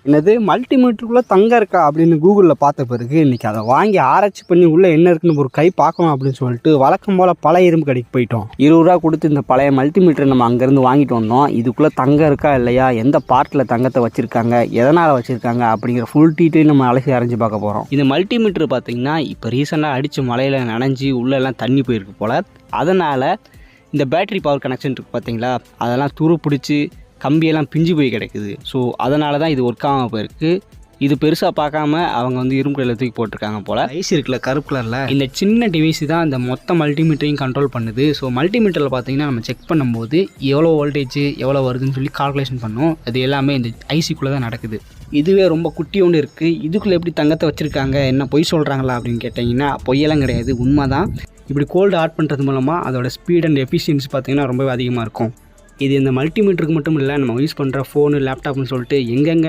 என்னது மல்டிமீட்டருக்குள்ளே தங்கம் இருக்கா அப்படின்னு கூகுளில் பார்த்த பிறகு இன்றைக்கி அதை வாங்கி ஆராய்ச்சி பண்ணி உள்ளே என்ன இருக்குன்னு ஒரு கை பார்க்கணும் அப்படின்னு சொல்லிட்டு வழக்கம் போல் பழைய இரும்பு கடைக்கு போயிட்டோம். 20 ரூபா கொடுத்து இந்த பழைய மல்டிமீட்டர் நம்ம அங்கேருந்து வாங்கிட்டு வந்தோம். இதுக்குள்ளே தங்கம் இருக்கா இல்லையா, எந்த பார்ட்டில் தங்கத்தை வச்சுருக்காங்க, எதனால் வச்சுருக்காங்க அப்படிங்கிற ஃபுல் டீட்டெயில் நம்ம அலசி அரைஞ்சி பார்க்க போகிறோம். இந்த மல்டிமீட்டர் பார்த்திங்கன்னா இப்போ ரீசெண்டாக அடித்து மலையில் நனைஞ்சி உள்ளெல்லாம் தண்ணி போயிருக்கு போல். அதனால் இந்த பேட்ரி பவர் கனெக்ஷன் இருக்குது பார்த்தீங்களா, அதெல்லாம் துரு பிடிச்சி கம்பியெல்லாம் பிஞ்சு போய் கிடக்குது. ஸோ அதனால தான் இது ஒர்க் ஆகாமல் போயிருக்கு. இது பெருசாக பார்க்காம அவங்க வந்து இரும்பு கடையில் தூக்கி போட்டிருக்காங்க போல். ஐஸ் இருக்குல்ல கருப்பு கலரில், இந்த சின்ன டிவைஸ் தான் இந்த மொத்த மல்டிமீட்டரையும் கண்ட்ரோல் பண்ணுது. ஸோ மல்டிமீட்டரில் பார்த்தீங்கன்னா நம்ம செக் பண்ணும்போது எவ்வளோ வோல்டேஜ் எவ்வளோ வருதுன்னு சொல்லி கால்குலேஷன் பண்ணோம். அது எல்லாமே இந்த ஐசிக்குள்ளே தான் நடக்குது. இதுவே ரொம்ப குட்டி ஒன்று இருக்குது. இதுக்குள்ளே எப்படி தங்கத்தை வச்சுருக்காங்க, என்ன பொய் சொல்கிறாங்களா அப்படின்னு கேட்டிங்கன்னா பொய்யெல்லாம் கிடையாது, உண்மை தான். இப்படி கோல்டு ஆட் பண்ணுறது மூலமாக அதோட ஸ்பீட் அண்ட் எஃபிஷியன்சி பார்த்திங்கன்னா ரொம்பவே அதிகமாக இருக்கும். இது இந்த மல்டிமீட்டருக்கு மட்டும் இல்லை, நம்ம யூஸ் பண்ணுற ஃபோனு லேப்டாப்னு சொல்லிட்டு எங்கெங்கே